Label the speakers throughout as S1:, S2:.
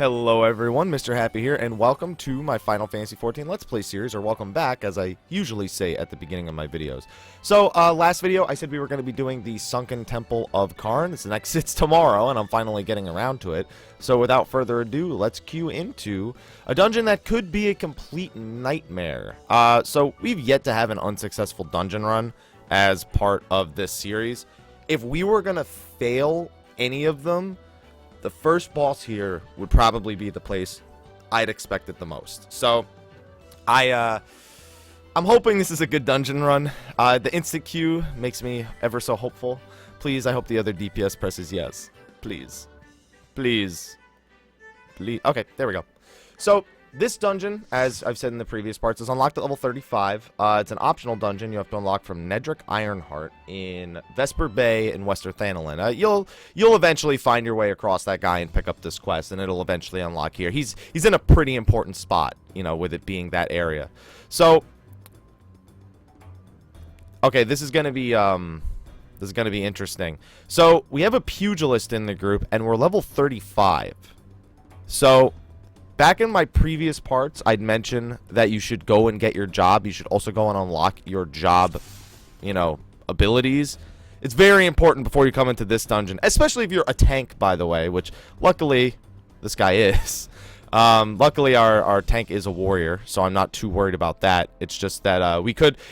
S1: Hello everyone, Mr. Happy here, and welcome to my Final Fantasy XIV Let's Play series, or welcome back, as I usually say at the beginning of my videos. So, last video, I said we were going to be doing the Sunken Temple of Qarn. It's tomorrow, and I'm finally getting around to it. So, without further ado, let's cue into a dungeon that could be a complete nightmare. So, we've yet to have an unsuccessful dungeon run as part of this series. If we were going to fail any of them, the first boss here would probably be the place I'd expect it the most. So, I'm hoping this is a good dungeon run. The instant queue makes me ever so hopeful. Please, I hope the other DPS presses yes. Please. Please. Please. Okay, there we go. So, this dungeon, as I've said in the previous parts, is unlocked at level 35. It's an optional dungeon you have to unlock from Nedrick Ironheart in Vesper Bay in Western Thanalan. You'll eventually find your way across that guy and pick up this quest, and it'll eventually unlock here. He's in a pretty important spot, you know, with it being that area. So, okay, this is gonna be interesting. So we have a pugilist in the group, and we're level 35. So, back in my previous parts, I'd mentioned that you should go and get your job. You should also go and unlock your job, you know, abilities. It's very important before you come into this dungeon, especially if you're a tank, by the way, which luckily this guy is. Luckily our tank is a warrior, so I'm not too worried about that. It's just that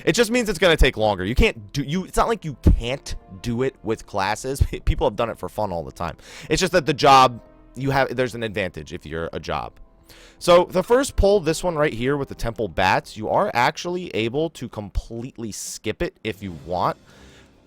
S1: it just means it's going to take longer. It's not like you can't do it with classes. People have done it for fun all the time. It's just that the job there's an advantage if you're a job. So, the first pull, this one right here with the temple bats, you are actually able to completely skip it if you want.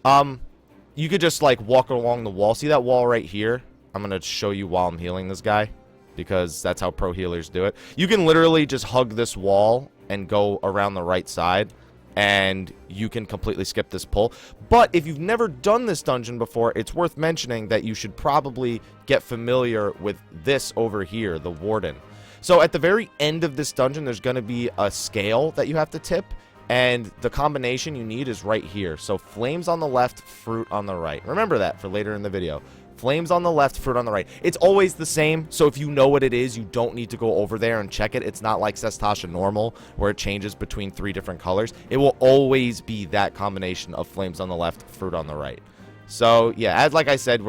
S1: You could just, like, walk along the wall. See that wall right here? I'm going to show you while I'm healing this guy, because that's how pro healers do it. You can literally just hug this wall and go around the right side, and you can completely skip this pull. But if you've never done this dungeon before, it's worth mentioning that you should probably get familiar with this over here, the Warden. So at the very end of this dungeon, there's going to be a scale that you have to tip, and the combination you need is right here. So flames on the left, fruit on the right. Remember that for later in the video. Flames on the left, fruit on the right. It's always the same, so if you know what it is, you don't need to go over there and check it. It's not like Sestasha Normal, where it changes between 3 different colors. It will always be that combination of flames on the left, fruit on the right. So, yeah, like I said,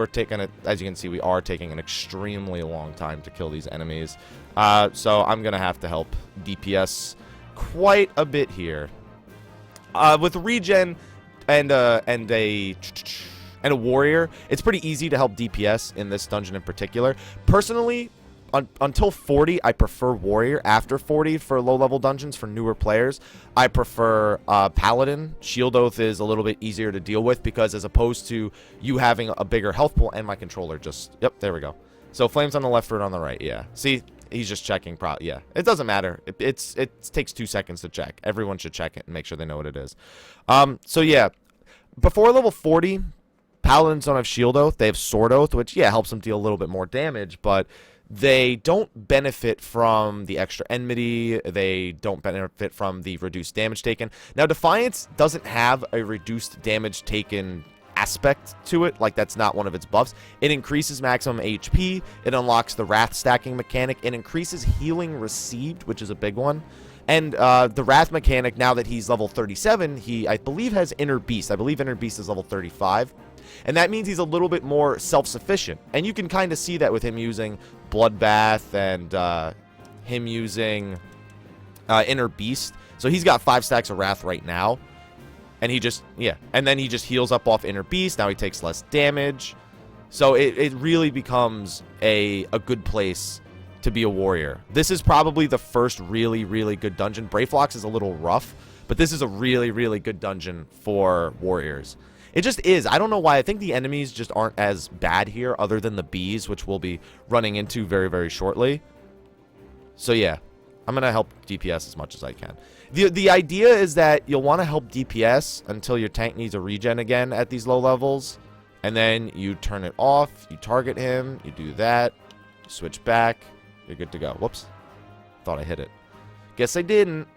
S1: as you can see, we are taking an extremely long time to kill these enemies. So I'm going to have to help DPS quite a bit here. With regen and a warrior, it's pretty easy to help DPS in this dungeon in particular. Personally, until 40, I prefer warrior. After 40, for low-level dungeons, for newer players, I prefer paladin. Shield Oath is a little bit easier to deal with, because as opposed to you having a bigger health pool, and my controller just... Yep, there we go. So flames on the left, fruit on the right, yeah. See, he's just checking. Yeah, it doesn't matter. It takes 2 seconds to check. Everyone should check it and make sure they know what it is. So yeah, before level 40, paladins don't have Shield Oath. They have Sword Oath, which, yeah, helps them deal a little bit more damage, but they don't benefit from the extra enmity. They don't benefit from the reduced damage taken. Now, Defiance doesn't have a reduced damage taken aspect to it. Like, that's not one of its buffs. It increases maximum HP. It unlocks the Wrath stacking mechanic. It increases healing received, which is a big one. And the Wrath mechanic, now that he's level 37, I believe has Inner Beast. I believe Inner Beast is level 35. And that means he's a little bit more self-sufficient. And you can kind of see that with him using Bloodbath and him using Inner Beast. So he's got 5 stacks of Wrath right now. And and then he just heals up off Inner Beast. Now he takes less damage. So it really becomes a good place to be a warrior. This is probably the first really, really good dungeon. Brayflox is a little rough, but this is a really, really good dungeon for warriors. It just is. I don't know why. I think the enemies just aren't as bad here, other than the bees, which we'll be running into very, very shortly. So yeah, I'm going to help DPS as much as I can. The idea is that you'll want to help DPS until your tank needs a regen again at these low levels. And then you turn it off, you target him, you do that, you switch back, you're good to go. Whoops. Thought I hit it. Guess I didn't.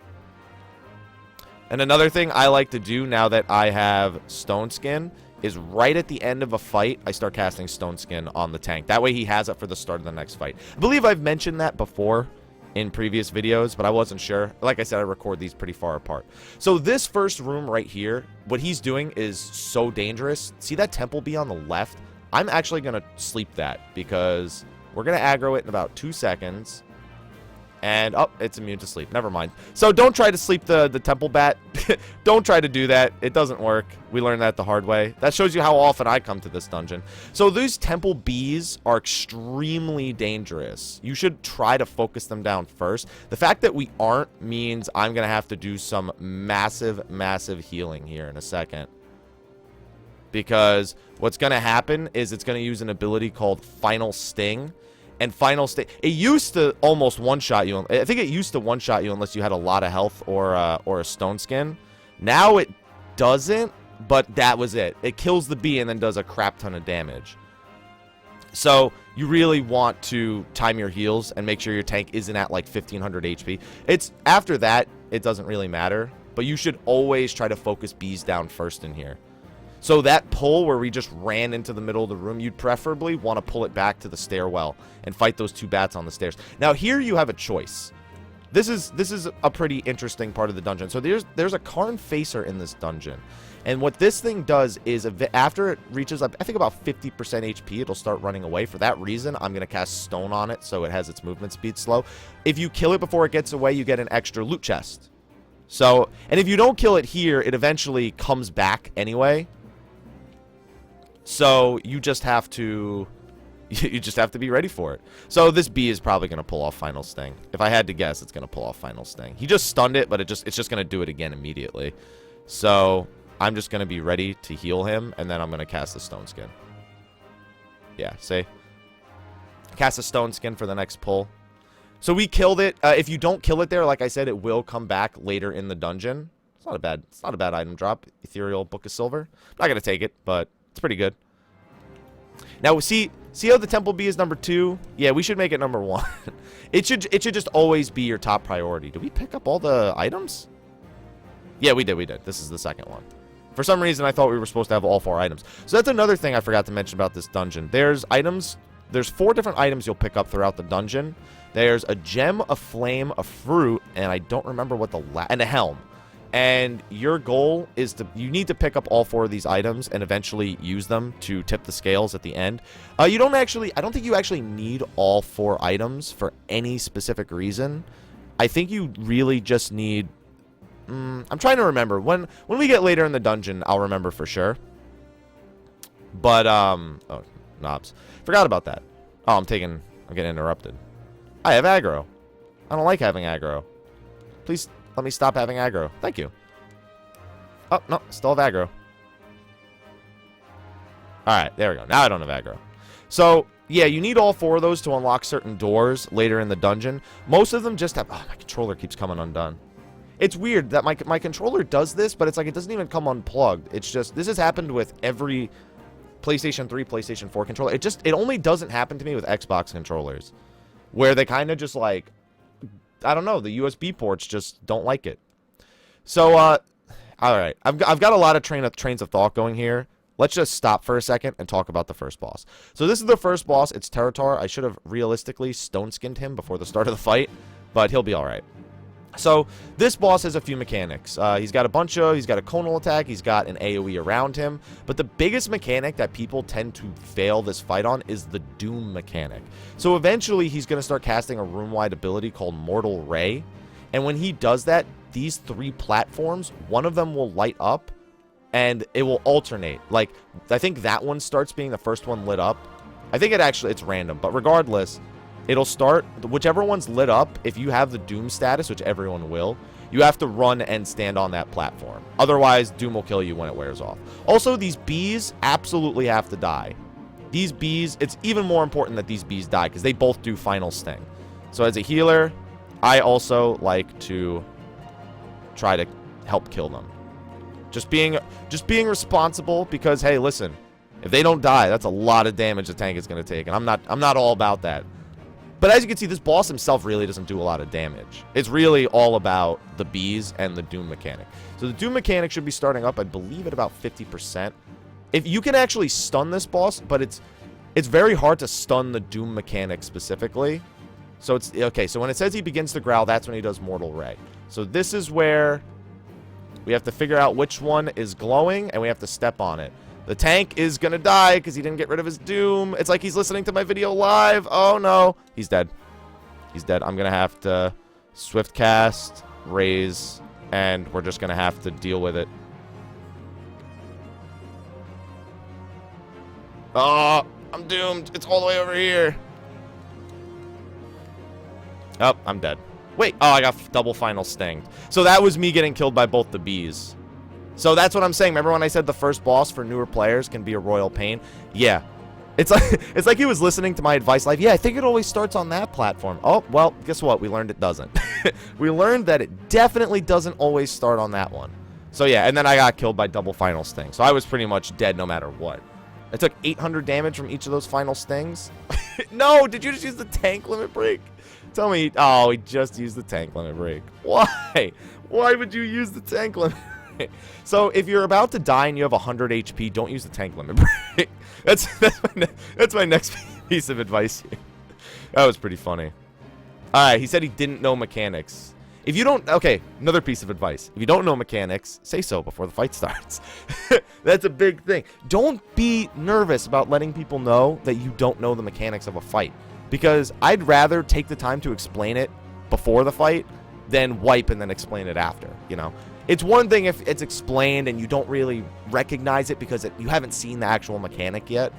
S1: And another thing I like to do now that I have Stone Skin is right at the end of a fight, I start casting Stone Skin on the tank. That way he has it for the start of the next fight. I believe I've mentioned that before in previous videos, but I wasn't sure. Like I said, I record these pretty far apart. So this first room right here, what he's doing is so dangerous. See that Temple Bee on the left? I'm actually going to sleep that because we're going to aggro it in about 2 seconds. And, oh, it's immune to sleep. Never mind. So don't try to sleep the Temple Bat. Don't try to do that. It doesn't work. We learned that the hard way. That shows you how often I come to this dungeon. So these Temple Bees are extremely dangerous. You should try to focus them down first. The fact that we aren't means I'm going to have to do some massive, massive healing here in a second. Because what's going to happen is it's going to use an ability called Final Sting. And Final Sting, it used to almost one-shot you. I think it used to one-shot you unless you had a lot of health or a Stone Skin. Now it doesn't, but that was it. It kills the bee and then does a crap ton of damage. So you really want to time your heals and make sure your tank isn't at like 1500 HP. It's after that, it doesn't really matter. But you should always try to focus bees down first in here. So that pull where we just ran into the middle of the room, you'd preferably want to pull it back to the stairwell and fight those 2 bats on the stairs. Now here you have a choice. This is a pretty interesting part of the dungeon. So there's a Qarn Facer in this dungeon. And what this thing does is after it reaches up, I think about 50% HP, it'll start running away. For that reason, I'm going to cast Stone on it so it has its movement speed slow. If you kill it before it gets away, you get an extra loot chest. So, and if you don't kill it here, it eventually comes back anyway. So you just have to be ready for it. So this bee is probably going to pull off Final Sting. If I had to guess, it's going to pull off Final Sting. He just stunned it, but it's just going to do it again immediately. So I'm just going to be ready to heal him, and then I'm going to cast the Stone Skin. Yeah, see? Cast a Stone Skin for the next pull. So we killed it. If you don't kill it there, like I said, it will come back later in the dungeon. It's not a bad item drop. Ethereal Book of Silver. I'm not going to take it, but it's pretty good. Now, see how the Temple Bee is number 2? Yeah, we should make it number 1. It should just always be your top priority. Did we pick up all the items? Yeah, we did. This is the second one. For some reason, I thought we were supposed to have all 4 items. So that's another thing I forgot to mention about this dungeon. There's 4 different items you'll pick up throughout the dungeon. There's a gem, a flame, a fruit, and I don't remember what and a helm. And your goal is you need to pick up all 4 of these items and eventually use them to tip the scales at the end. I don't think you actually need all 4 items for any specific reason. I think you really just need, I'm trying to remember. When we get later in the dungeon, I'll remember for sure. But, oh, knobs. Forgot about that. Oh, I'm getting interrupted. I have aggro. I don't like having aggro. Please let me stop having aggro. Thank you. Oh, no. Still have aggro. Alright, there we go. Now I don't have aggro. So, yeah, you need all 4 of those to unlock certain doors later in the dungeon. Most of them just have... Oh, my controller keeps coming undone. It's weird that my controller does this, but it's like it doesn't even come unplugged. It's just... This has happened with every PlayStation 3, PlayStation 4 controller. It only doesn't happen to me with Xbox controllers. Where they kind of just like... I don't know, the USB ports just don't like it. So, alright. I've got a lot of trains of thought going here. Let's just stop for a second and talk about the first boss. So this is the first boss. It's Territar. I should have realistically stone-skinned him before the start of the fight, but he'll be alright. So this boss has a few mechanics. He's got a conal attack, he's got an AoE around him, but the biggest mechanic that people tend to fail this fight on is the Doom mechanic. So eventually he's going to start casting a room-wide ability called Mortal Ray, and when he does that, these 3 platforms, one of them will light up, and it will alternate. Like, I think that one starts being the first one lit up. I think it's random, but regardless... It'll start, whichever one's lit up, if you have the Doom status, which everyone will, you have to run and stand on that platform. Otherwise, Doom will kill you when it wears off. Also, these bees absolutely have to die. These bees, it's even more important that these bees die, because they both do Final Sting. So as a healer, I also like to try to help kill them. Just being responsible, because, hey, listen, if they don't die, that's a lot of damage the tank is going to take, and I'm not all about that. But as you can see, this boss himself really doesn't do a lot of damage. It's really all about the bees and the Doom mechanic. So the Doom mechanic should be starting up, I believe, at about 50%. If you can actually stun this boss, but it's very hard to stun the Doom mechanic specifically. So it's okay. So when it says he begins to growl, that's when he does Mortal Ray. So this is where we have to figure out which one is glowing, and we have to step on it. The tank is gonna die because he didn't get rid of his Doom. It's like he's listening to my video live. Oh no, he's dead. He's dead. I'm gonna have to swift cast, raise, and we're just gonna have to deal with it. Oh, I'm doomed. It's all the way over here. Oh, I'm dead. Wait. Oh, I got double final stinged. So that was me getting killed by both the bees. So that's what I'm saying. Remember when I said the first boss for newer players can be a royal pain? Yeah. It's like he was listening to my advice live. Yeah, I think it always starts on that platform. Oh, well, guess what? We learned it doesn't. We learned that it definitely doesn't always start on that one. So yeah, and then I got killed by double final sting. So I was pretty much dead no matter what. I took 800 damage from each of those final stings. No, did you just use the tank limit break? Tell me. Oh, he just used the tank limit break. Why? Why would you use the tank limit break? So if you're about to die and you have 100 HP, don't use the tank limit break. That's my next piece of advice here. That was pretty funny. Alright, he said he didn't know mechanics. If you don't... Okay, another piece of advice. If you don't know mechanics, say so before the fight starts. That's a big thing. Don't be nervous about letting people know that you don't know the mechanics of a fight. Because I'd rather take the time to explain it before the fight than wipe and then explain it after, you know? It's one thing if it's explained and you don't really recognize it because you haven't seen the actual mechanic yet.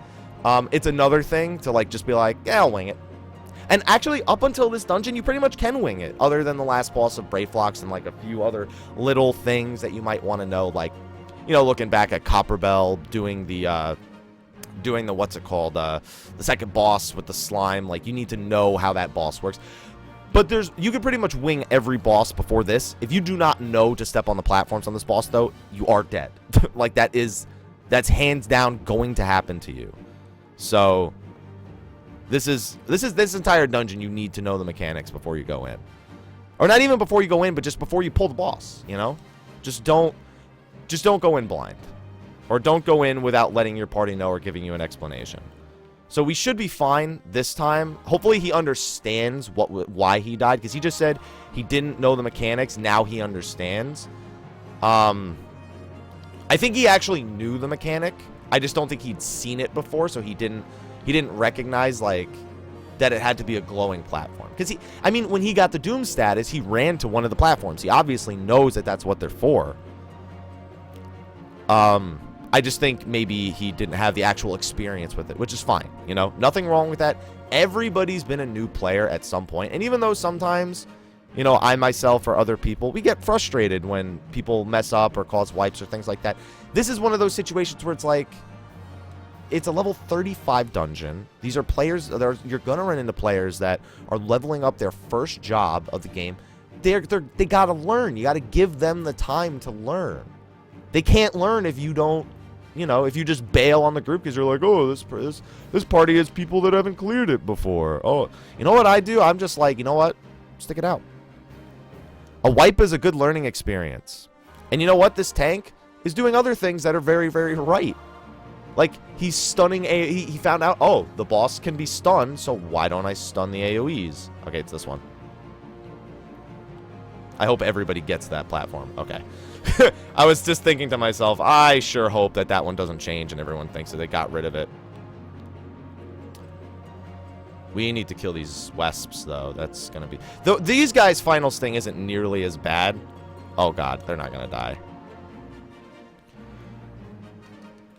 S1: It's another thing to, like, just be like, yeah, I'll wing it. And actually, up until this dungeon, you pretty much can wing it, other than the last boss of Brayflocks and, like, a few other little things that you might want to know, like, you know, looking back at Copperbell, doing the what's it called, the second boss with the slime. Like, you need to know how that boss works. But you can pretty much wing every boss before this. If you do not know to step on the platforms on this boss, though, you are dead. Like, that's hands down going to happen to you. So this entire dungeon, you need to know the mechanics before you go in. Or not even before you go in, but just before you pull the boss, you know? Just don't go in blind. Or don't go in without letting your party know or giving you an explanation. So we should be fine this time. Hopefully he understands why he died, because he just said he didn't know the mechanics. Now he understands. I think he actually knew the mechanic. I just don't think he'd seen it before, so he didn't recognize, like, that it had to be a glowing platform. Because I mean, when he got the Doom status, he ran to one of the platforms. He obviously knows that that's what they're for. I just think maybe he didn't have the actual experience with it, which is fine, you know? Nothing wrong with that. Everybody's been a new player at some point, and even though sometimes, you know, I myself or other people, we get frustrated when people mess up or cause wipes or things like that. This is one of those situations where it's like, it's a level 35 dungeon. These are players, you're gonna run into players that are leveling up their first job of the game. They gotta learn. You gotta give them the time to learn. They can't learn if you don't, you know, if you just bail on the group because you're like, oh, this party has people that haven't cleared it before. Oh, you know what I do? I'm just like, you know what? Stick it out. A wipe is a good learning experience. And you know what? This tank is doing other things that are very, very right. Like, he's stunning he found out, oh, the boss can be stunned, so why don't I stun the AoEs? Okay, it's this one. I hope everybody gets that platform. Okay. I was just thinking to myself, I sure hope that one doesn't change and everyone thinks that they got rid of it. We need to kill these Wesps, though. That's going to be... These guys' final sting isn't nearly as bad. Oh, God. They're not going to die.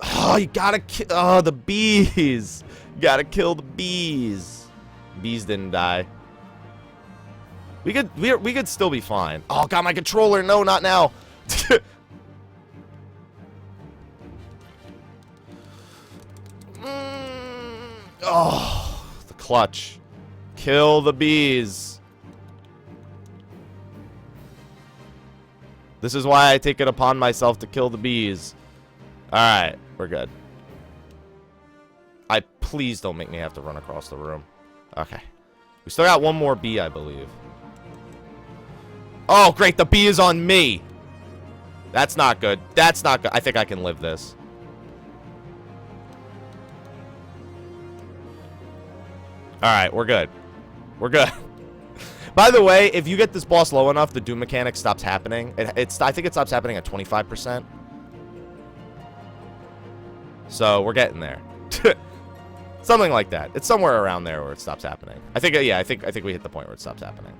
S1: Oh, you gotta kill... Oh, the bees. You gotta kill the bees. Bees didn't die. We could still be fine. Oh, God, my controller. No, not now. Oh, the clutch. Kill the bees. This is why I take it upon myself to kill the bees. Alright, we're good. Please don't make me have to run across the room. Okay. We still got one more bee, I believe. Oh, great. The bee is on me. That's not good. That's not good. I think I can live this. Alright, we're good. We're good. By the way, if you get this boss low enough, the Doom mechanic stops happening. I think it stops happening at 25%. So, we're getting there. Something like that. It's somewhere around there where it stops happening. I think, yeah, I think we hit the point where it stops happening.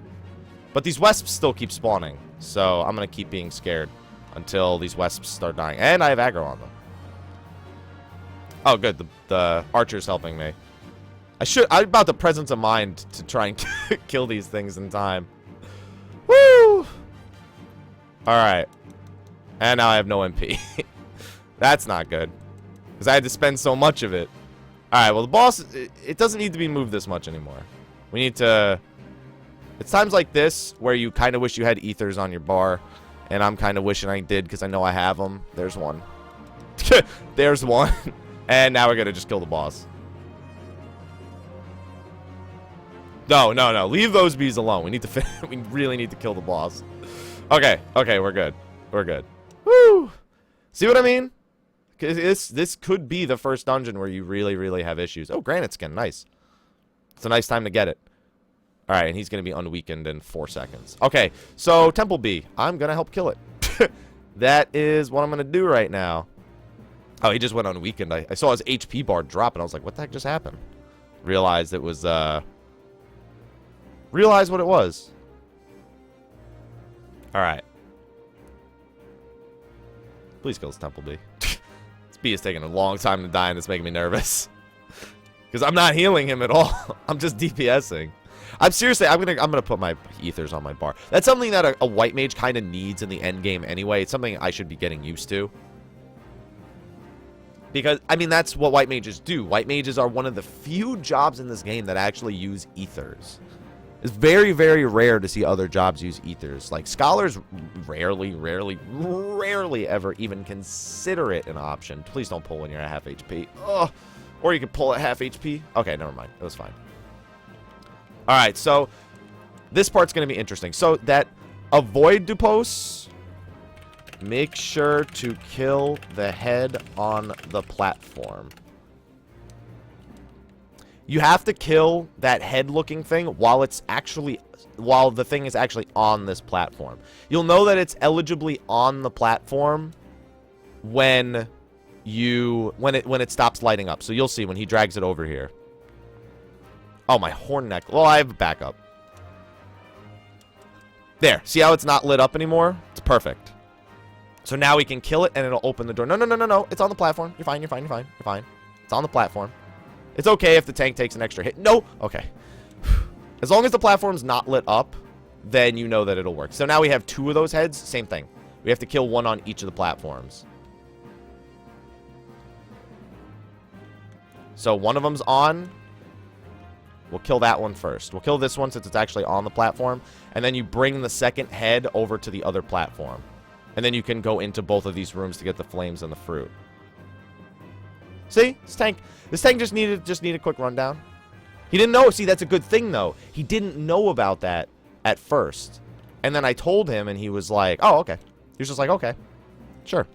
S1: But these Wesps still keep spawning. So, I'm going to keep being scared until these Wesps start dying. And I have aggro on them. Oh, good. The Archer's helping me. I'm about the presence of mind to try and kill these things in time. Woo! Alright. And now I have no MP. That's not good. Because I had to spend so much of it. Alright, well the boss, it doesn't need to be moved this much anymore. We need to... It's times like this where you kind of wish you had ethers on your bar. And I'm kind of wishing I did because I know I have them. There's one. There's one. And now we're going to just kill the boss. No, no, no. Leave those bees alone. We need to we really need to kill the boss. Okay, okay, we're good. We're good. Woo! See what I mean? This could be the first dungeon where you really, really have issues. Oh, granite skin. Nice. It's a nice time to get it. Alright, and he's going to be unweakened in 4 seconds. Okay, so Temple Bee. I'm going to help kill it. That is what I'm going to do right now. Oh, he just went unweakened. I saw his HP bar drop, and I was like, what the heck just happened? Realized it was, Realized what it was. Alright. Please kill this Temple Bee. This bee is taking a long time to die, and it's making me nervous. Because I'm not healing him at all. I'm just DPSing. I'm gonna put my ethers on my bar. That's something that a white mage kind of needs in the end game anyway. It's something I should be getting used to. Because, I mean, that's what white mages do. White mages are one of the few jobs in this game that actually use ethers. It's very, very rare to see other jobs use ethers. Like, scholars rarely ever even consider it an option. Please don't pull when you're at half HP. Ugh. Or you can pull at half HP. Okay, never mind. It was fine. Alright, so this part's going to be interesting. So, that avoid Dupos, make sure to kill the head on the platform. You have to kill that head-looking thing while the thing is actually on this platform. You'll know that it's eligibly on the platform when it stops lighting up. So you'll see when he drags it over here. Oh, my horn neck. Well, I have a backup. There. See how it's not lit up anymore? It's perfect. So now we can kill it and it'll open the door. No, no, no, no, no. It's on the platform. You're fine, you're fine, you're fine, you're fine. It's on the platform. It's okay if the tank takes an extra hit. No! Okay. As long as the platform's not lit up, then you know that it'll work. So now we have 2 of those heads. Same thing. We have to kill 1 on each of the platforms. So 1 of them's on. We'll kill that one first. We'll kill this one since it's actually on the platform. And then you bring the second head over to the other platform. And then you can go into both of these rooms to get the flames and the fruit. See? This tank just needed a quick rundown. He didn't know. See, that's a good thing, though. He didn't know about that at first. And then I told him, and he was like, oh, okay. He was just like, okay. Sure.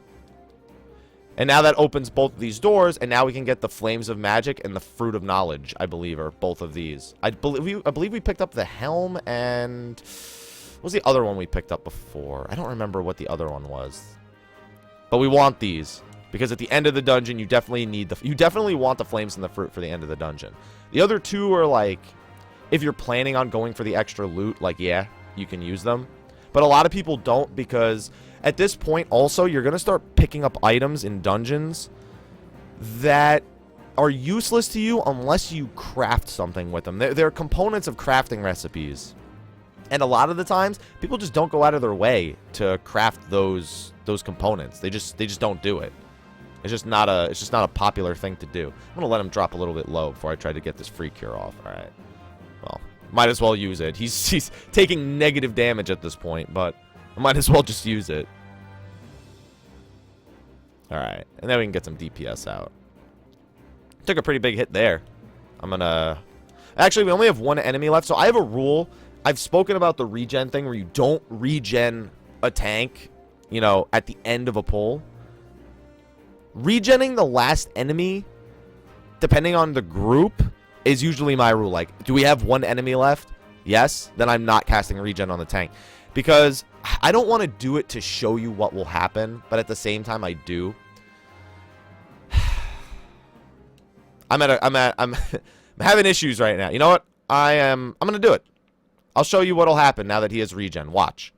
S1: And now that opens both of these doors, and now we can get the Flames of Magic and the Fruit of Knowledge, I believe, are both of these. I believe we picked up the Helm, and... what was the other one we picked up before? I don't remember what the other one was. But we want these. Because at the end of the dungeon, you definitely want the flames and the fruit for the end of the dungeon. The other 2 are like, if you're planning on going for the extra loot, like, yeah, you can use them. But a lot of people don't because at this point, also, you're going to start picking up items in dungeons that are useless to you unless you craft something with them. They're components of crafting recipes. And a lot of the times, people just don't go out of their way to craft those components. They just don't do it. It's just not a popular thing to do. I'm gonna let him drop a little bit low before I try to get this free cure off. All right. Well, might as well use it. He's taking negative damage at this point, but I might as well just use it. All right, and then we can get some DPS out. Took a pretty big hit there. I'm gonna. Actually, we only have 1 enemy left, so I have a rule. I've spoken about the regen thing where you don't regen a tank, you know, at the end of a pull. Regenning the last enemy, depending on the group, is usually my rule. Like, do we have one enemy left? Yes. Then I'm not casting regen on the tank. Because I don't want to do it to show you what will happen. But at the same time, I do. I'm having issues right now. You know what? I'm going to do it. I'll show you what'll happen now that he has regen. Watch.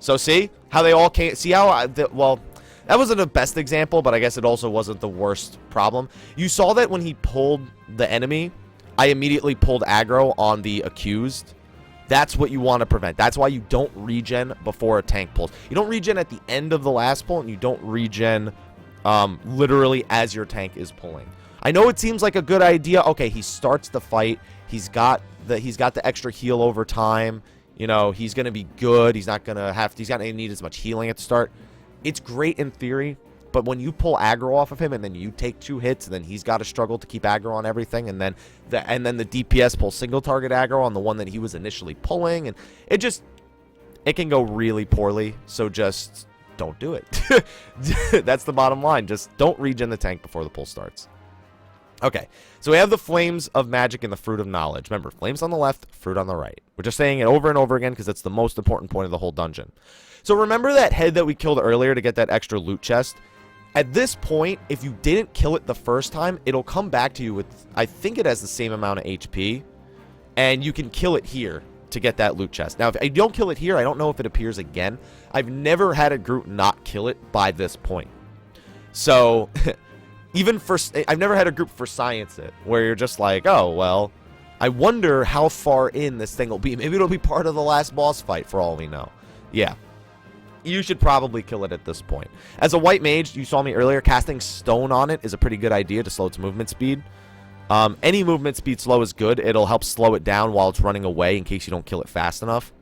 S1: So see how they all came. See how well, that wasn't the best example, but I guess it also wasn't the worst problem. You saw that when he pulled the enemy, I immediately pulled aggro on the accused. That's what you want to prevent. That's why you don't regen before a tank pulls. You don't regen at the end of the last pull, and you don't regen literally as your tank is pulling. I know it seems like a good idea. Okay, he starts the fight. He's got the extra heal over time. You know, he's going to be good. He's not going to need as much healing at the start. It's great in theory, but when you pull aggro off of him and then you take 2 hits and then he's got to struggle to keep aggro on everything, and then the DPS pulls single target aggro on the one that he was initially pulling, and it can go really poorly. So just don't do it. That's the bottom line. Just don't regen the tank before the pull starts. Okay, so we have the Flames of Magic and the Fruit of Knowledge. Remember, flames on the left, fruit on the right. We're just saying it over and over again because it's the most important point of the whole dungeon. So remember that head that we killed earlier to get that extra loot chest? At this point, if you didn't kill it the first time, it'll come back to you with, I think it has the same amount of HP, and you can kill it here to get that loot chest. Now, if you don't kill it here, I don't know if it appears again. I've never had a group not kill it by this point. So... I've never had a group for science it, where you're just like, oh, well, I wonder how far in this thing will be. Maybe it'll be part of the last boss fight, for all we know. Yeah. You should probably kill it at this point. As a white mage, you saw me earlier, casting stone on it is a pretty good idea to slow its movement speed. Any movement speed slow is good. It'll help slow it down while it's running away in case you don't kill it fast enough.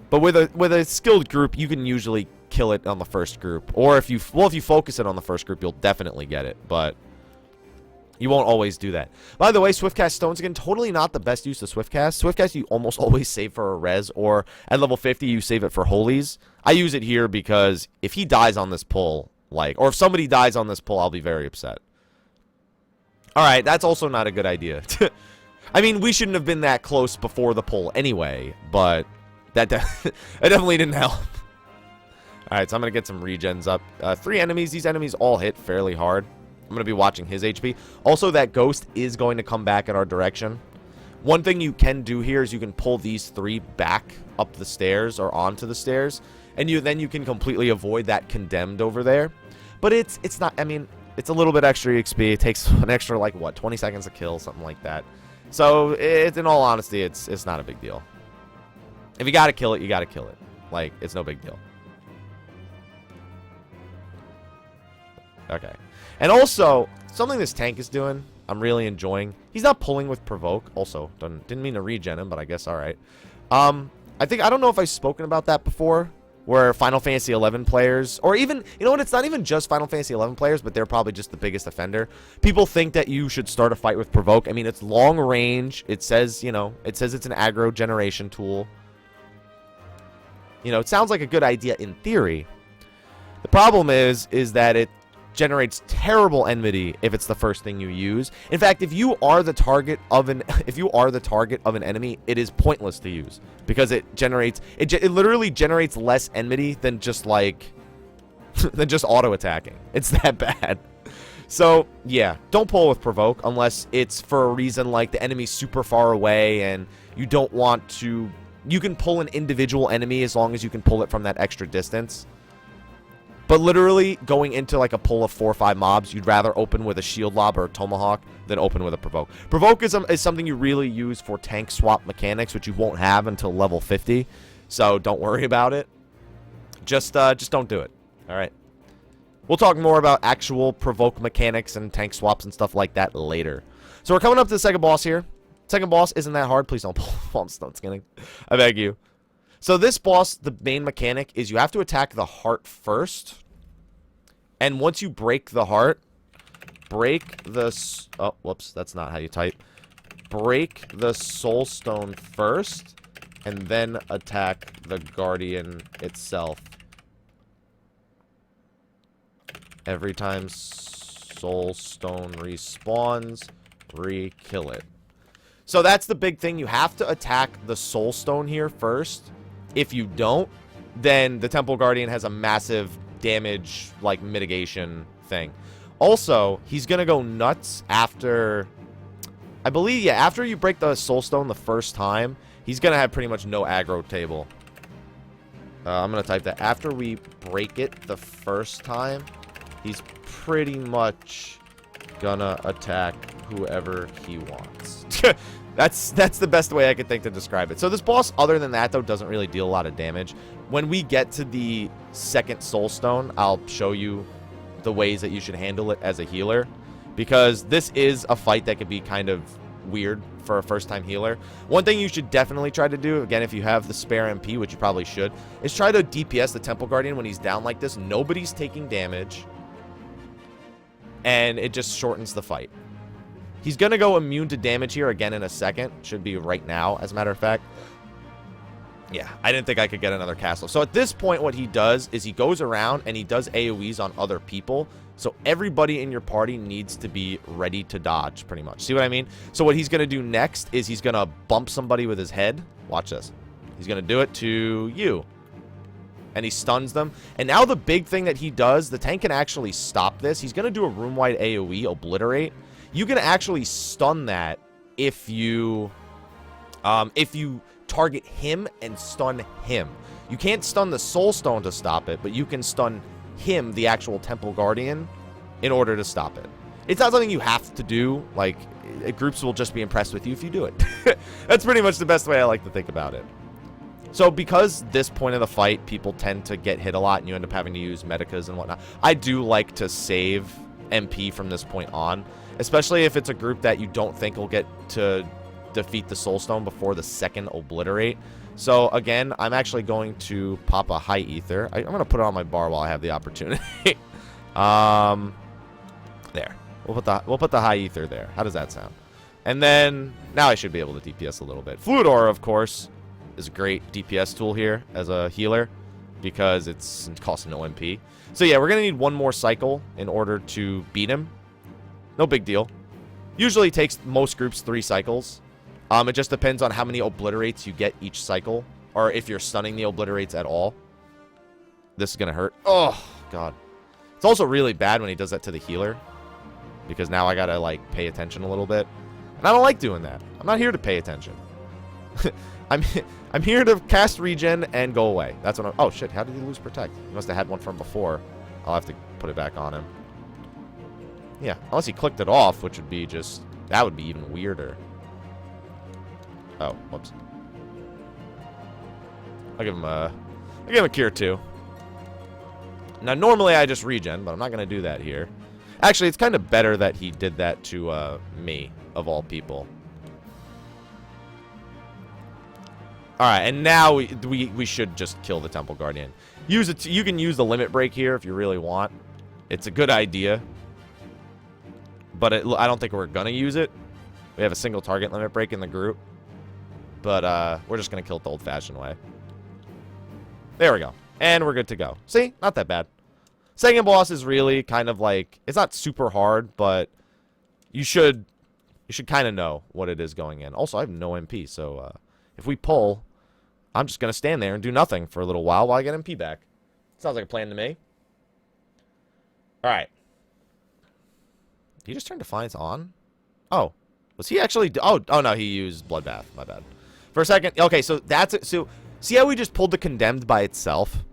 S1: But with a skilled group, you can usually kill it on the first group, or if you focus it on the first group, you'll definitely get it, but you won't always do that. By the way, Swiftcast Stones, again, totally not the best use of Swiftcast. Swiftcast you almost always save for a res, or at level 50 you save it for holies. I use it here because if he dies on this pull, or if somebody dies on this pull, I'll be very upset. Alright, that's also not a good idea. I mean, we shouldn't have been that close before the pull anyway, but that definitely didn't help. Alright, so I'm going to get some regens up. 3 enemies. These enemies all hit fairly hard. I'm going to be watching his HP. Also, that ghost is going to come back in our direction. One thing you can do here is you can pull these 3 back up the stairs or onto the stairs. And then you can completely avoid that condemned over there. But it's not, I mean, it's a little bit extra XP. It takes an extra, like, what, 20 seconds to kill, something like that. So, in all honesty, it's not a big deal. If you got to kill it, you got to kill it. Like, it's no big deal. Okay. And also, something this tank is doing, I'm really enjoying. He's not pulling with Provoke. Also, didn't mean to regen him, but I guess alright. I don't know if I've spoken about that before, where Final Fantasy XI players, or even, you know what, it's not even just Final Fantasy XI players, but they're probably just the biggest offender. People think that you should start a fight with Provoke. I mean, it's long range. It says, you know, it's an aggro generation tool. You know, it sounds like a good idea in theory. The problem is that it generates terrible enmity if it's the first thing you use. In fact, if you are the target of an enemy, it is pointless to use because it literally generates less enmity than just like than just auto attacking. It's that bad. So yeah, don't pull with Provoke unless it's for a reason like the enemy's super far away and you don't want to. You can pull an individual enemy as long as you can pull it from that extra distance. But literally, going into like a pull of 4 or 5 mobs, you'd rather open with a shield lob or a tomahawk than open with a Provoke. Provoke is something you really use for tank swap mechanics, which you won't have until level 50. So don't worry about it. Just don't do it. All right. We'll talk more about actual Provoke mechanics and tank swaps and stuff like that later. So we're coming up to the second boss here. Second boss isn't that hard. Please don't pull. I'm stone skinning. I beg you. So this boss, the main mechanic is you have to attack the heart first. And once you break the heart, break the... Oh, whoops. That's not how you type. Break the soul stone first. And then attack the guardian itself. Every time Soul Stone respawns. Re-kill it. So that's the big thing. You have to attack the Soul Stone here first. If you don't, then the Temple Guardian has a massive damage, like, mitigation thing. Also, he's going to go nuts after... I believe, yeah, after you break the Soul Stone the first time, he's going to have pretty much no aggro table. I'm going to type that. After we break it the first time, he's pretty much going to attack whoever he wants. That's the best way I could think to describe it. So this boss, other than that, though, doesn't really deal a lot of damage. When we get to the second Soul Stone, I'll show you the ways that you should handle it as a healer. Because this is a fight that could be kind of weird for a first-time healer. One thing you should definitely try to do, again, if you have the spare MP, which you probably should, is try to DPS the Temple Guardian when he's down like this. Nobody's taking damage. And it just shortens the fight. He's going to go immune to damage here again in a second. Should be right now, as a matter of fact. Yeah, I didn't think I could get another castle. So at this point, what he does is he goes around and he does AoEs on other people. So everybody in your party needs to be ready to dodge, pretty much. See what I mean? So what he's going to do next is he's going to bump somebody with his head. Watch this. He's going to do it to you. And he stuns them. And now the big thing that he does, the tank can actually stop this. He's going to do a room-wide AoE, Obliterate. You can actually stun that if you target him and stun him. You can't stun the Soul Stone to stop it, but you can stun him, the actual Temple Guardian, in order to stop it. It's not something you have to do. Like, groups will just be impressed with you if you do it. That's pretty much the best way I like to think about it. So because this point of the fight, people tend to get hit a lot and you end up having to use medicas and whatnot, I do like to save MP from this point on, especially if it's a group that you don't think will get to defeat the Soul Stone before the second Obliterate. So again, I'm actually going to pop a High Ether. I'm going to put it on my bar while I have the opportunity. There. We'll put the High Ether there. How does that sound? And then now I should be able to DPS a little bit. Fluid Aura, of course, is a great DPS tool here as a healer because it costs no MP. So yeah, we're going to need one more cycle in order to beat him. No big deal. Usually takes most groups 3 cycles. It just depends on how many Obliterates you get each cycle, or if you're stunning the Obliterates at all. This is going to hurt. Oh, God. It's also really bad when he does that to the healer, because now I got to, like, pay attention a little bit. And I don't like doing that. I'm not here to pay attention. I'm here to cast regen and go away. That's what I'm... Oh, shit. How did he lose Protect? He must have had one from before. I'll have to put it back on him. Yeah, unless he clicked it off, which would be just... That would be even weirder. Oh, whoops. I'll give him a cure too. Now, normally I just regen, but I'm not going to do that here. Actually, it's kind of better that he did that to me, of all people. Alright, and now we should just kill the Temple Guardian. Use it. You can use the limit break here if you really want. It's a good idea. But I don't think we're going to use it. We have a single target limit break in the group. But we're just going to kill it the old-fashioned way. There we go. And we're good to go. See? Not that bad. Second boss is really kind of like... It's not super hard, but you should kind of know what it is going in. Also, I have no MP, so if we pull, I'm just going to stand there and do nothing for a little while I get MP back. Sounds like a plan to me. Alright. Did he just turn Defiance on? Oh. Was he actually... Oh, no, he used Bloodbath. My bad. For a second... Okay, so that's it. So, see how we just pulled the Condemned by itself?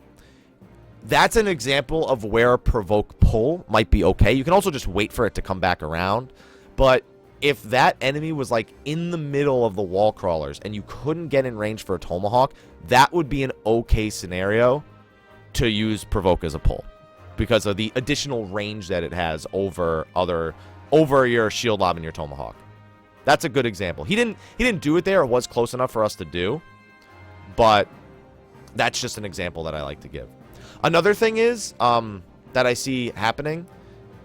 S1: That's an example of where a Provoke pull might be okay. You can also just wait for it to come back around. But if that enemy was, like, in the middle of the wall crawlers and you couldn't get in range for a Tomahawk, that would be an okay scenario to use Provoke as a pull. Because of the additional range that it has over your Shield Lob and your Tomahawk. That's a good example. He didn't do it there. It was close enough for us to do. But that's just an example that I like to give. Another thing is that I see happening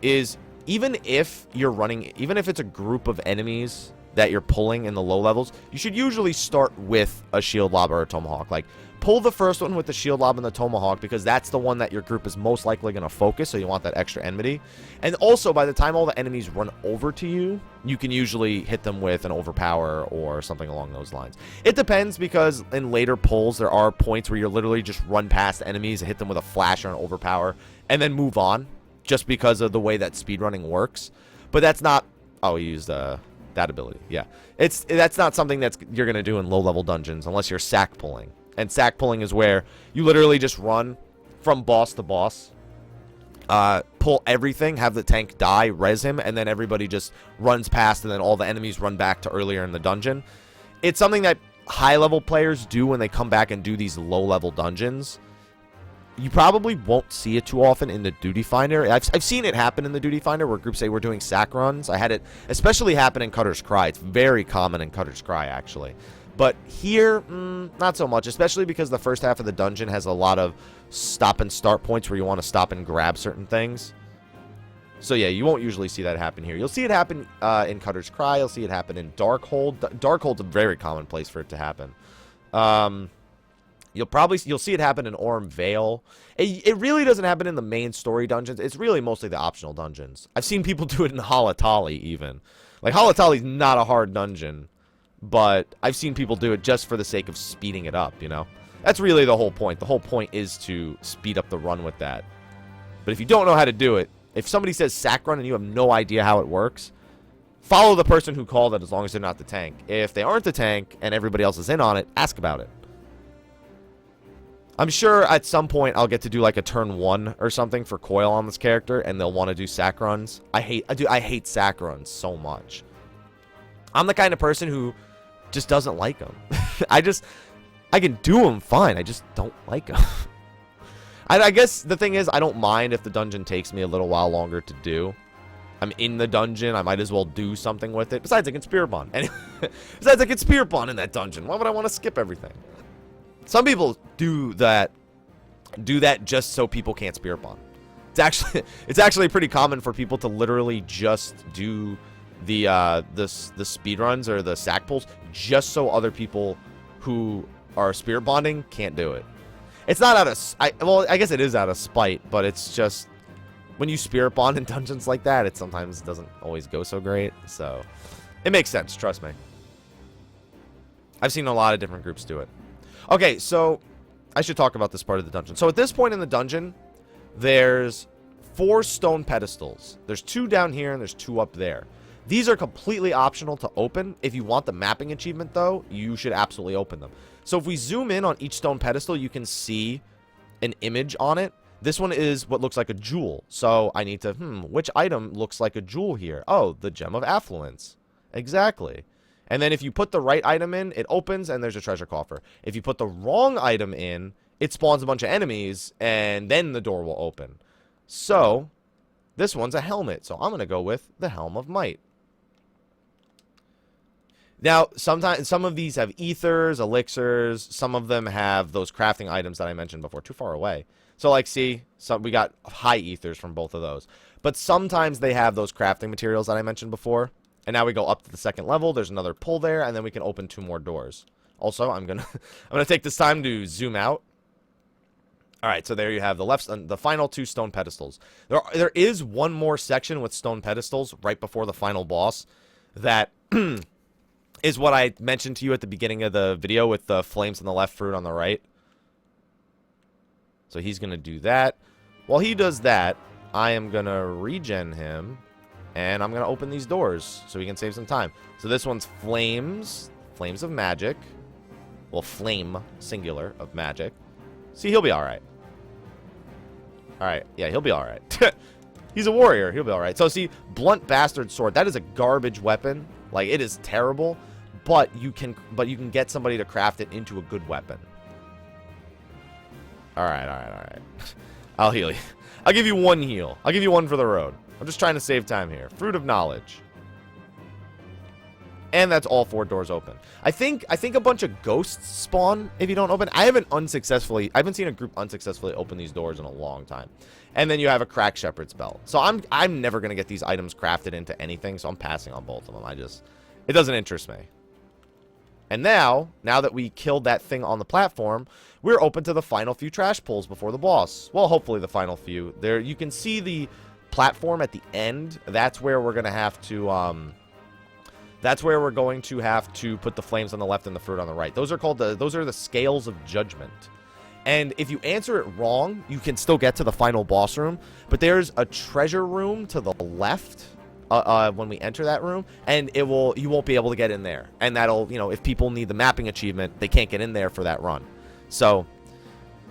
S1: is even if it's a group of enemies that you're pulling in the low levels, you should usually start with a Shield Lob or a Tomahawk. Like, pull the first one with the shield lob and the tomahawk, because that's the one that your group is most likely going to focus, so you want that extra enmity. And also, by the time all the enemies run over to you, you can usually hit them with an overpower or something along those lines. It depends, because in later pulls, there are points where you literally just run past enemies and hit them with a flash or an overpower, and then move on, just because of the way that speedrunning works. But that's not... Oh, he used that ability. Yeah. That's not something you're going to do in low-level dungeons, unless you're sack pulling. And sack pulling is where you literally just run from boss to boss, pull everything, have the tank die, res him, and then everybody just runs past, and then all the enemies run back to earlier in the dungeon. It's something that high-level players do when they come back and do these low-level dungeons. You probably won't see it too often in the Duty Finder. I've seen it happen in the Duty Finder where groups say we're doing sack runs. I had it especially happen in Cutter's Cry. It's very common in Cutter's Cry, actually. But here, not so much, especially because the first half of the dungeon has a lot of stop and start points where you want to stop and grab certain things. So yeah, you won't usually see that happen here. You'll see it happen in Cutter's Cry. You'll see it happen in Darkhold. Darkhold's a very common place for it to happen. You'll see it happen in Orm Vale. It really doesn't happen in the main story dungeons. It's really mostly the optional dungeons. I've seen people do it in Halatali even. Like, Halatali's not a hard dungeon, but I've seen people do it just for the sake of speeding it up, you know? That's really the whole point. The whole point is to speed up the run with that. But if you don't know how to do it, if somebody says sack run and you have no idea how it works, follow the person who called it as long as they're not the tank. If they aren't the tank and everybody else is in on it, ask about it. I'm sure at some point I'll get to do like a turn 1 or something for Coil on this character, and they'll want to do sack runs. I hate sack runs so much. I'm the kind of person who just doesn't like them. I can do them fine. I just don't like them. I guess the thing is, I don't mind if the dungeon takes me a little while longer to do. I'm in the dungeon. I might as well do something with it. Besides, I can spear bond. Besides, I can spear bond in that dungeon. Why would I want to skip everything? Some people do that just so people can't spear bond. It's actually pretty common for people to literally just do the speed runs or the sack pulls just so other people who are spear bonding can't do it. It's not out of well, I guess it is out of spite, but it's just when you spirit bond in dungeons like that, it sometimes doesn't always go so great. So it makes sense, trust me. I've seen a lot of different groups do it. Okay, so I should talk about this part of the dungeon. So at this point in the dungeon, there's 4 stone pedestals. There's 2 down here and there's 2 up there. These are completely optional to open. If you want the mapping achievement, though, you should absolutely open them. So if we zoom in on each stone pedestal, you can see an image on it. This one is what looks like a jewel. So I need to, which item looks like a jewel here? Oh, the Gem of Affluence. Exactly. And then if you put the right item in, it opens and there's a treasure coffer. If you put the wrong item in, it spawns a bunch of enemies and then the door will open. So this one's a helmet. So I'm going to go with the Helm of Might. Now, sometimes some of these have ethers, elixirs. Some of them have those crafting items that I mentioned before. Too far away. So, like, see, we got high ethers from both of those. But sometimes they have those crafting materials that I mentioned before. And now we go up to the 2nd level. There's another pull there, and then we can open 2 more doors. Also, I'm gonna take this time to zoom out. All right, so there you have the final 2 stone pedestals. There is one more section with stone pedestals right before the final boss that is what I mentioned to you at the beginning of the video with the flames on the left, fruit on the right. So he's going to do that. While he does that, I am going to regen him, and I'm going to open these doors so we can save some time. So this one's flames of magic. Well, flame, singular, of magic. See, he'll be all right. All right, yeah, he'll be all right. He's a warrior. He'll be all right. So see, blunt bastard sword. That is a garbage weapon. Like, it is terrible. But you can get somebody to craft it into a good weapon. All right. I'll heal you. I'll give you 1 heal. I'll give you 1 for the road. I'm just trying to save time here. Fruit of knowledge. And that's all 4 doors open. I think a bunch of ghosts spawn if you don't open. I haven't seen a group unsuccessfully open these doors in a long time. And then you have a crack shepherd's belt. So I'm never gonna get these items crafted into anything, so I'm passing on both of them. It doesn't interest me. And now that we killed that thing on the platform, we're open to the final few trash pulls before the boss. Well, hopefully the final few. There, you can see the platform at the end. That's where we're gonna have to that's where we're going to have to put the flames on the left and the fruit on the right. Those are called those are the scales of judgment. And if you answer it wrong, you can still get to the final boss room, but there's a treasure room to the left when we enter that room, and you won't be able to get in there. And that'll, if people need the mapping achievement, they can't get in there for that run. So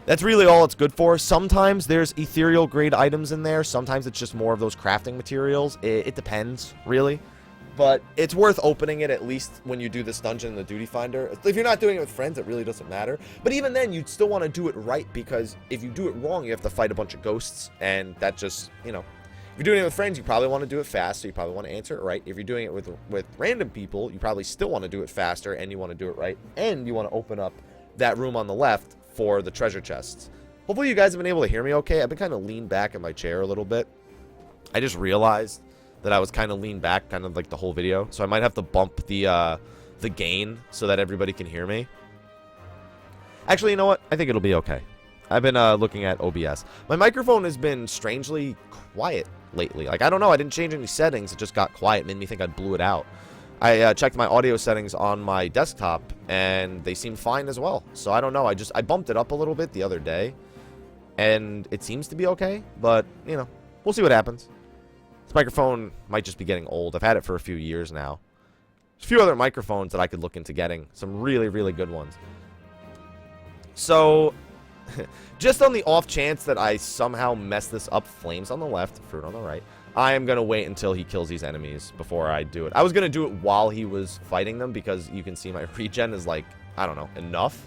S1: that's really all it's good for. Sometimes there's ethereal grade items in there. Sometimes it's just more of those crafting materials. It depends, really. But it's worth opening it at least when you do this dungeon in the Duty Finder. If you're not doing it with friends, it really doesn't matter. But even then, you'd still want to do it right, because if you do it wrong, you have to fight a bunch of ghosts. And that just, if you're doing it with friends, you probably want to do it fast, so you probably want to answer it right. If you're doing it with random people, you probably still want to do it faster, and you want to do it right. And you want to open up that room on the left for the treasure chests. Hopefully you guys have been able to hear me okay. I've been kind of leaned back in my chair a little bit. I just realized that I was kind of leaned back kind of like the whole video, so I might have to bump the gain so that everybody can hear me. Actually, you know what? I think it'll be okay. I've been looking at OBS. My microphone has been strangely quiet lately. Like, I don't know. I didn't change any settings. It just got quiet. It made me think I blew it out. I checked my audio settings on my desktop, and they seemed fine as well. So I don't know. I bumped it up a little bit the other day, and it seems to be okay. But, we'll see what happens. This microphone might just be getting old. I've had it for a few years now. There's a few other microphones that I could look into getting. Some really, really good ones. So, just on the off chance that I somehow mess this up, flames on the left, fruit on the right, I am going to wait until he kills these enemies before I do it. I was going to do it while he was fighting them, because you can see my regen is like, I don't know, enough.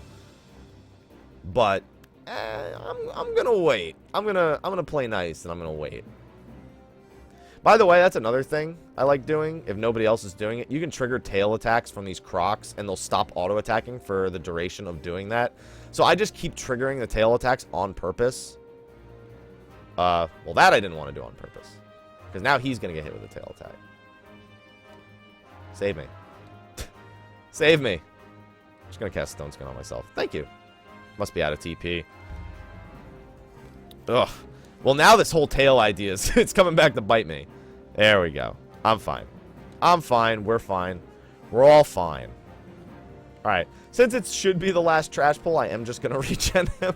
S1: But, I'm going to wait. I'm going to play nice, and I'm going to wait. By the way, that's another thing I like doing. If nobody else is doing it, you can trigger tail attacks from these crocs, and they'll stop auto-attacking for the duration of doing that. So I just keep triggering the tail attacks on purpose. Well, that I didn't want to do on purpose, because now he's going to get hit with a tail attack. Save me. Save me. I'm just going to cast Stone Skin on myself. Thank you. Must be out of TP. Ugh. Well, now this whole tail idea is it's coming back to bite me. There we go. I'm fine. I'm fine. We're fine. We're all fine. All right. Since it should be the last trash pull, I am just going to regen him.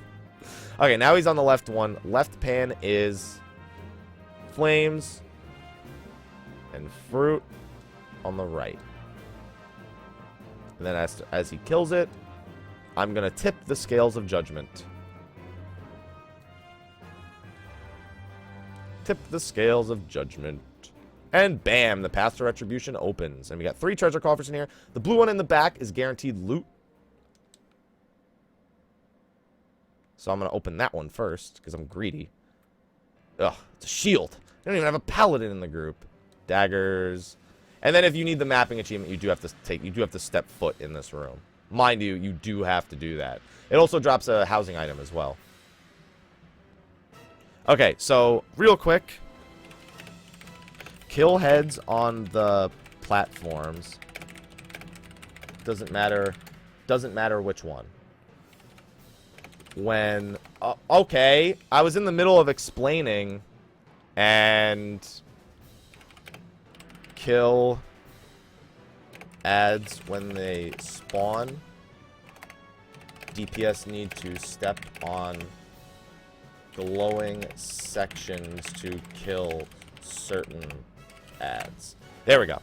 S1: Okay, now he's on the left one. Left pan is flames and fruit on the right. And then as he kills it, I'm going to tip the scales of judgment. Tip the scales of judgment. And bam, the path to retribution opens. And we got 3 treasure coffers in here. The blue one in the back is guaranteed loot. So I'm going to open that one first, because I'm greedy. Ugh, it's a shield. They don't even have a paladin in the group. Daggers. And then if you need the mapping achievement, you do have to step foot in this room. Mind you, you do have to do that. It also drops a housing item as well. Okay, so real quick, kill heads on the platforms. Doesn't matter which one. When okay, I was in the middle of explaining, and kill adds when they spawn. DPS need to step on glowing sections to kill certain ads. There we go.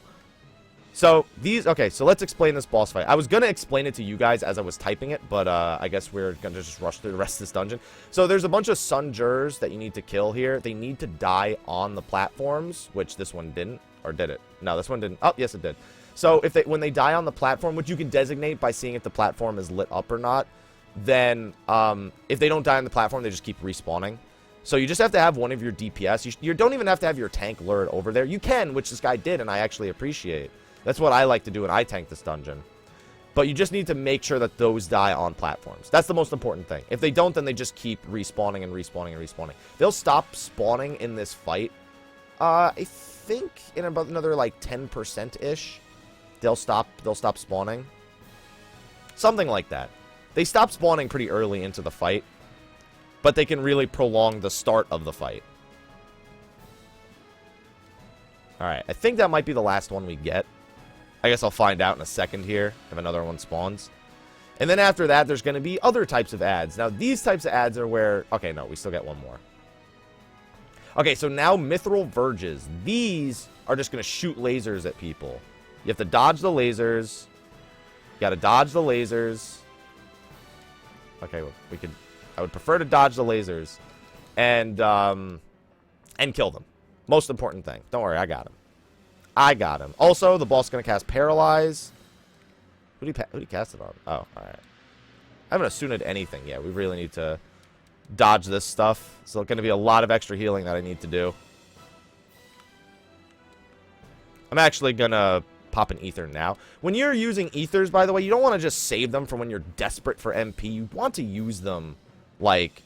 S1: So these, okay, so let's explain this boss fight. I was gonna explain it to you guys as I was typing it, but I guess we're gonna just rush through the rest of this dungeon. So there's a bunch of sun jurors that you need to kill here. They need to die on the platforms, which this one didn't, or did it? No, this one didn't. Oh, yes, it did. So when they die on the platform, which you can designate by seeing if the platform is lit up or not, then if they don't die on the platform, they just keep respawning. So you just have to have one of your DPS. You don't even have to have your tank lured over there. You can, which this guy did, and I actually appreciate. That's what I like to do when I tank this dungeon. But you just need to make sure that those die on platforms. That's the most important thing. If they don't, then they just keep respawning and respawning and respawning. They'll stop spawning in this fight. I think in about another like 10%-ish. They'll stop spawning. Something like that. They stop spawning pretty early into the fight, but they can really prolong the start of the fight. Alright, I think that might be the last one we get. I guess I'll find out in a second here if another one spawns. And then after that, there's going to be other types of ads. Now, these types of ads are where... Okay, no, we still get one more. Okay, so now mithril verges. These are just going to shoot lasers at people. You have to dodge the lasers. You got to dodge the lasers. Okay, well, we could... I would prefer to dodge the lasers. And kill them. Most important thing. Don't worry, I got him. I got him. Also, the boss is going to cast Paralyze. Who did he cast it on? Oh, alright. I haven't assumed anything yet. We really need to dodge this stuff. So it's going to be a lot of extra healing that I need to do. I'm actually going to pop an ether now. When you're using ethers, by the way, you don't want to just save them for when you're desperate for MP. You want to use them, like,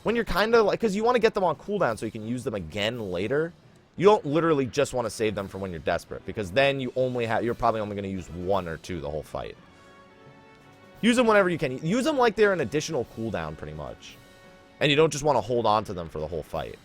S1: when you're kind of, like, because you want to get them on cooldown so you can use them again later. You don't literally just want to save them for when you're desperate, because then you're probably only going to use one or two the whole fight. Use them whenever you can. Use them like they're an additional cooldown, pretty much. And you don't just want to hold on to them for the whole fight.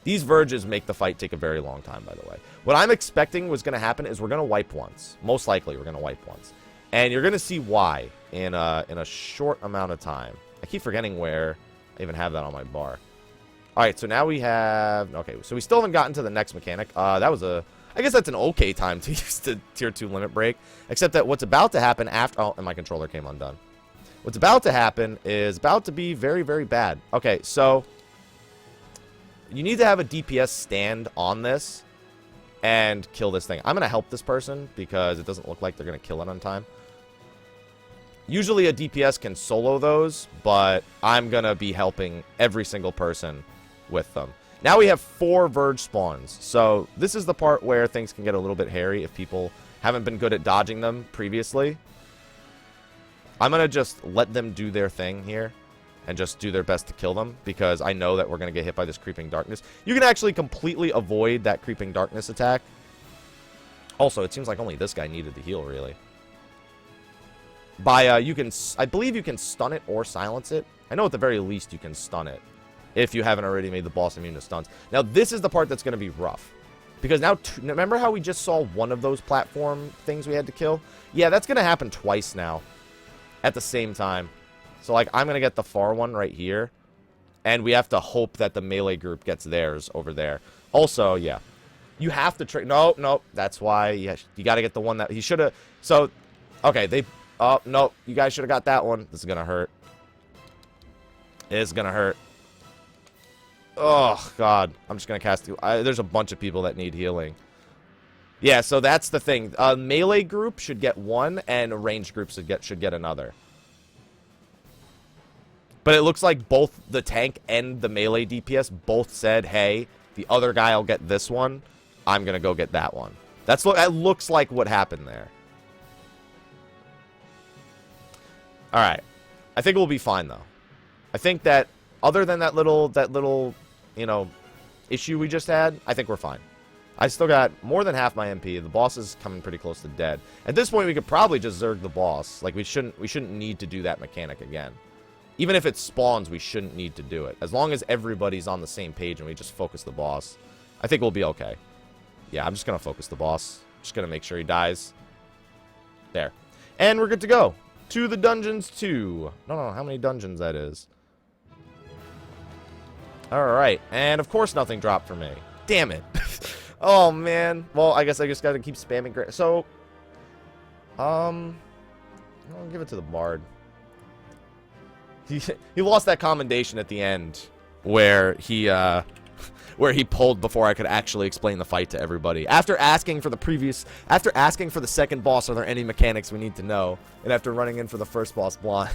S1: These verges make the fight take a very long time, by the way. What I'm expecting was going to happen is we're going to wipe once. Most likely, we're going to wipe once. And you're going to see why in a short amount of time. I keep forgetting where I even have that on my bar. Alright, so now we have... Okay, so we still haven't gotten to the next mechanic. That was a... I guess that's an okay time to use the Tier 2 limit break. Except that what's about to happen after... Oh, and my controller came undone. What's about to happen is about to be very, very bad. Okay, so... You need to have a DPS stand on this and kill this thing. I'm going to help this person because it doesn't look like they're going to kill it on time. Usually a DPS can solo those, but I'm going to be helping every single person with them. Now we have 4 Verge Spawns. So this is the part where things can get a little bit hairy if people haven't been good at dodging them previously. I'm going to just let them do their thing here and just do their best to kill them because I know that we're going to get hit by this Creeping Darkness. You can actually completely avoid that Creeping Darkness attack. Also, it seems like only this guy needed the heal, really. By, I believe you can stun it or silence it. I know at the very least you can stun it if you haven't already made the boss immune to stuns. Now, this is the part that's going to be rough. Because now, remember how we just saw one of those platform things we had to kill? Yeah, that's going to happen twice now at the same time. So, like, I'm going to get the far one right here. And we have to hope that the melee group gets theirs over there. Also, yeah. You have to trick... No, that's why you got to get the one that... He should have... So, okay, they... Oh, no, you guys should have got that one. This is going to hurt. It's going to hurt. Oh, God. I'm just going to cast... there's a bunch of people that need healing. Yeah, so that's the thing. A melee group should get one, and a ranged group should get another. But it looks like both the tank and the melee DPS both said, hey, the other guy will get this one. I'm going to go get that one. That looks like what happened there. Alright. I think we'll be fine, though. I think that, other than that little, you know, issue we just had, I think we're fine. I still got more than half my MP. The boss is coming pretty close to dead. At this point, we could probably just Zerg the boss. Like, we shouldn't need to do that mechanic again. Even if it spawns, we shouldn't need to do it. As long as everybody's on the same page and we just focus the boss, I think we'll be okay. Yeah, I'm just going to focus the boss. Just going to make sure he dies. There. And we're good to go. To the dungeons 2. No, how many dungeons that is. Alright. And of course nothing dropped for me. Damn it. Oh, man. Well, I guess I just got to keep spamming. So, I'll give it to the Bard. He lost that commendation at the end where he pulled before I could actually explain the fight to everybody. After asking for the second boss, are there any mechanics we need to know? And after running in for the first boss blind.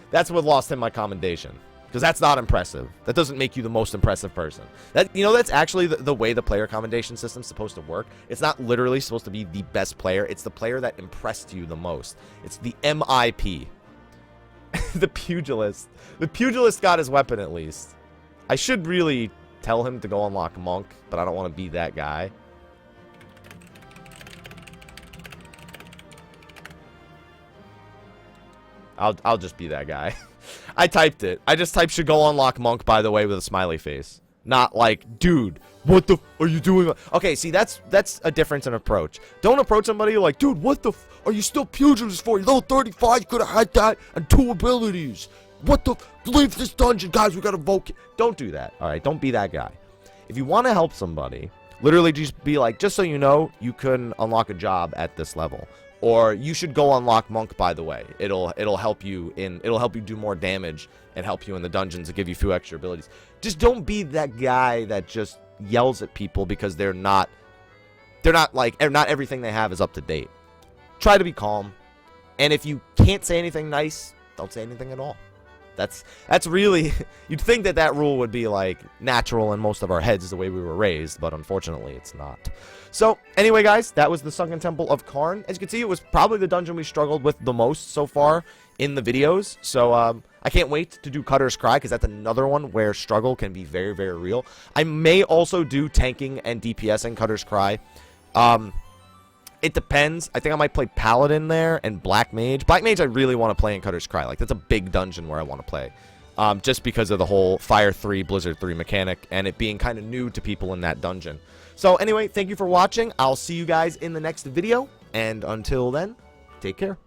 S1: That's what lost him my commendation. Because that's not impressive. That doesn't make you the most impressive person. That's actually the way the player commendation system's supposed to work. It's not literally supposed to be the best player. It's the player that impressed you the most. It's the MIP. The pugilist. The pugilist got his weapon at least. I should really tell him to go unlock Monk, but I don't want to be that guy. I'll just be that guy. I typed it. I just typed should go unlock monk, by the way, with a smiley face. Not like, dude, what the f are you doing? Okay, see, that's a difference in approach. Don't approach somebody like, dude, what the f are you still pugilist for? You level 35, you could have had that and 2 abilities. What the f leave this dungeon, guys, we gotta vote. Don't do that, alright? Don't be that guy. If you want to help somebody, literally just be like, just so you know, you can unlock a job at this level. Or you should go unlock monk, by the way. It'll help you do more damage and help you in the dungeons and give you a few extra abilities. Just don't be that guy that just yells at people because not everything they have is up to date. Try to be calm. And if you can't say anything nice, don't say anything at all. That's really, you'd think that rule would be like natural in most of our heads the way we were raised, but unfortunately it's not. So anyway, guys, that was the Sunken Temple of Qarn. As you can see, it was probably the dungeon we struggled with the most so far in the videos. So I can't wait to do Cutter's Cry, because that's another one where struggle can be very, very real. I may also do tanking and DPS in Cutter's Cry. It depends. I think I might play Paladin there and Black Mage. Black Mage I really want to play in Cutter's Cry. Like, that's a big dungeon where I want to play. Just because of the whole Fire 3, Blizzard 3 mechanic, and it being kind of new to people in that dungeon. So anyway, thank you for watching. I'll see you guys in the next video, and until then, take care.